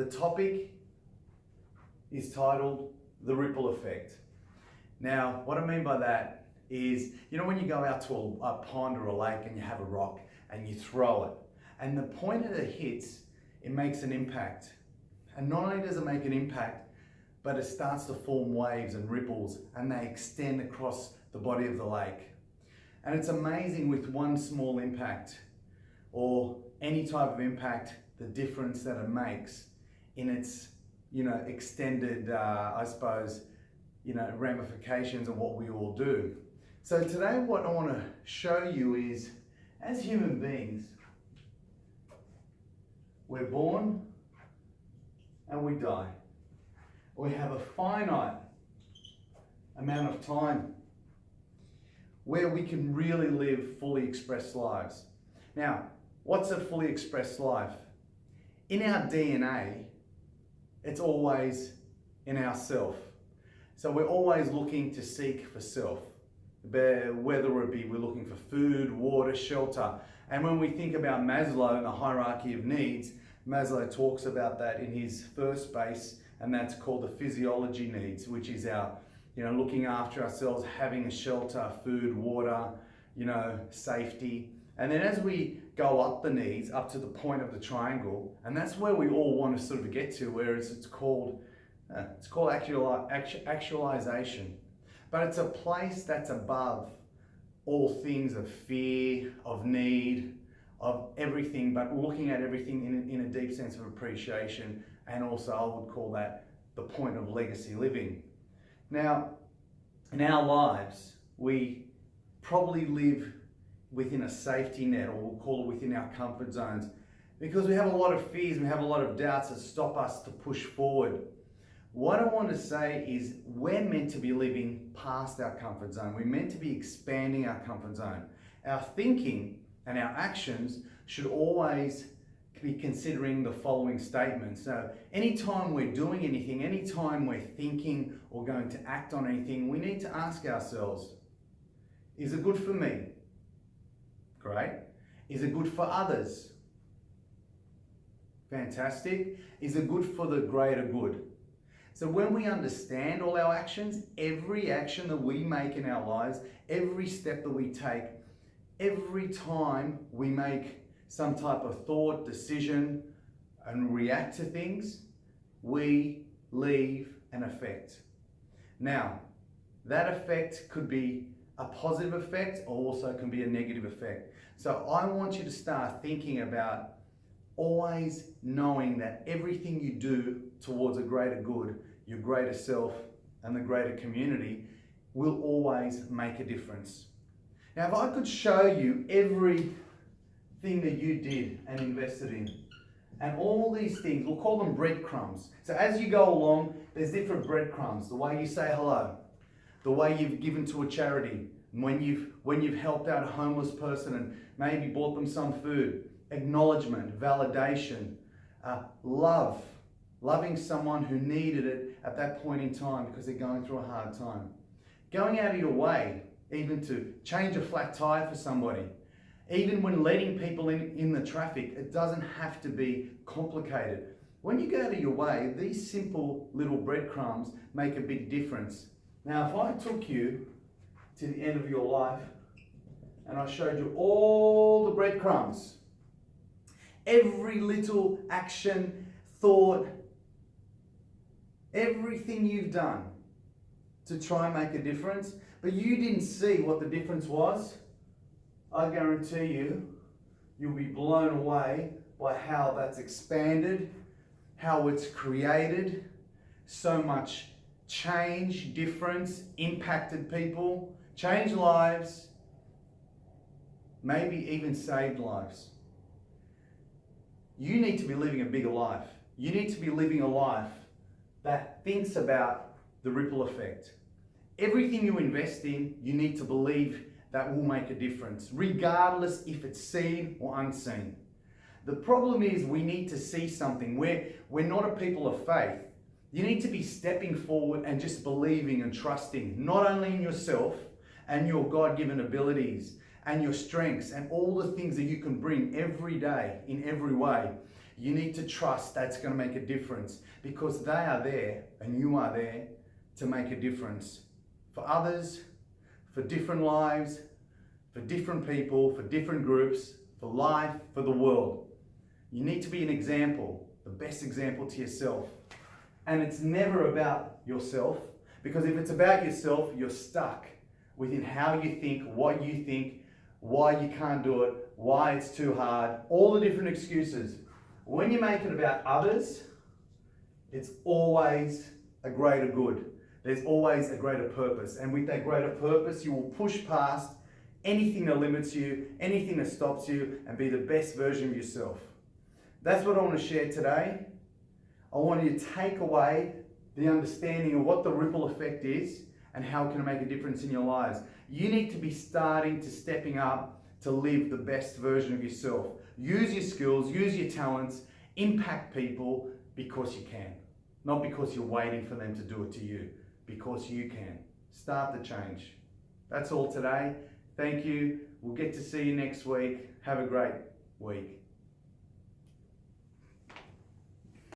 The topic is titled The Ripple Effect. Now, what I mean by that is, when you go out to a pond or a lake and you have a rock and you throw it, and the point that it hits, it makes an impact. And not only does it make an impact, but it starts to form waves and ripples, and they extend across the body of the lake. And it's amazing with one small impact, or any type of impact, the difference that it makes in its, extended, ramifications of what we all do. So today what I want to show you is, as human beings, we're born and we die. We have a finite amount of time where we can really live fully expressed lives. Now, what's a fully expressed life? In our DNA, it's always in ourself. So we're always looking to seek for self. Whether it be we're looking for food, water, shelter. And when we think about Maslow and the hierarchy of needs, Maslow talks about that in his first base, and that's called the physiology needs, which is our, looking after ourselves, having a shelter, food, water, safety. And then as we go up the needs, up to the point of the triangle, and that's where we all want to sort of get to, whereas it's called actualization. But it's a place that's above all things of fear, of need, of everything, but looking at everything in a deep sense of appreciation. And also I would call that the point of legacy living. Now, in our lives, we probably live within a safety net, or we'll call it within our comfort zones, because we have a lot of fears and we have a lot of doubts that stop us to push forward. What I want to say is we're meant to be living past our comfort zone. We're meant to be expanding our comfort zone. Our thinking and our actions should always be considering the following statements. So anytime we're doing anything, anytime we're thinking or going to act on anything, we need to ask ourselves, is it good for me? Great. Is it good for others? Fantastic. Is it good for the greater good? So when we understand all our actions, every action that we make in our lives, every step that we take, every time we make some type of thought, decision, and react to things, we leave an effect. Now, that effect could be a positive effect, or also can be a negative effect. So I want you to start thinking about always knowing that everything you do towards a greater good, your greater self, and the greater community will always make a difference. Now, if I could show you everything that you did and invested in, and all these things, we'll call them breadcrumbs. So as you go along, there's different breadcrumbs. The way you say hello, the way you've given to a charity, when you've helped out a homeless person and maybe bought them some food, acknowledgement, validation, loving someone who needed it at that point in time because they're going through a hard time. Going out of your way, even to change a flat tire for somebody. Even when letting people in the traffic, it doesn't have to be complicated. When you go out of your way, these simple little breadcrumbs make a big difference. Now, if I took you to the end of your life and I showed you all the breadcrumbs, every little action, thought, everything you've done to try and make a difference, but you didn't see what the difference was, I guarantee you'll be blown away by how that's expanded, how it's created so much change, difference, impacted people, changed lives, maybe even saved lives. You need to be living a bigger life. You need to be living a life that thinks about the ripple effect. Everything you invest in, you need to believe that will make a difference, regardless if it's seen or unseen. The problem is we need to see something. We're not a people of faith. You need to be stepping forward and just believing and trusting, not only in yourself and your God-given abilities and your strengths and all the things that you can bring every day in every way. You need to trust that's going to make a difference, because they are there and you are there to make a difference for others, for different lives, for different people, for different groups, for life, for the world. You need to be an example, the best example to yourself. And it's never about yourself, because if it's about yourself, you're stuck within how you think, why you can't do it, why it's too hard, all the different excuses. When you make it about others, it's always a greater good. There's always a greater purpose. And with that greater purpose, you will push past anything that limits you, anything that stops you, and be the best version of yourself. That's what I want to share today. I want you to take away the understanding of what the ripple effect is and how it can make a difference in your lives. You need to be starting to stepping up to live the best version of yourself. Use your skills, use your talents, impact people because you can. Not because you're waiting for them to do it to you, because you can. Start the change. That's all today. Thank you. We'll get to see you next week. Have a great week.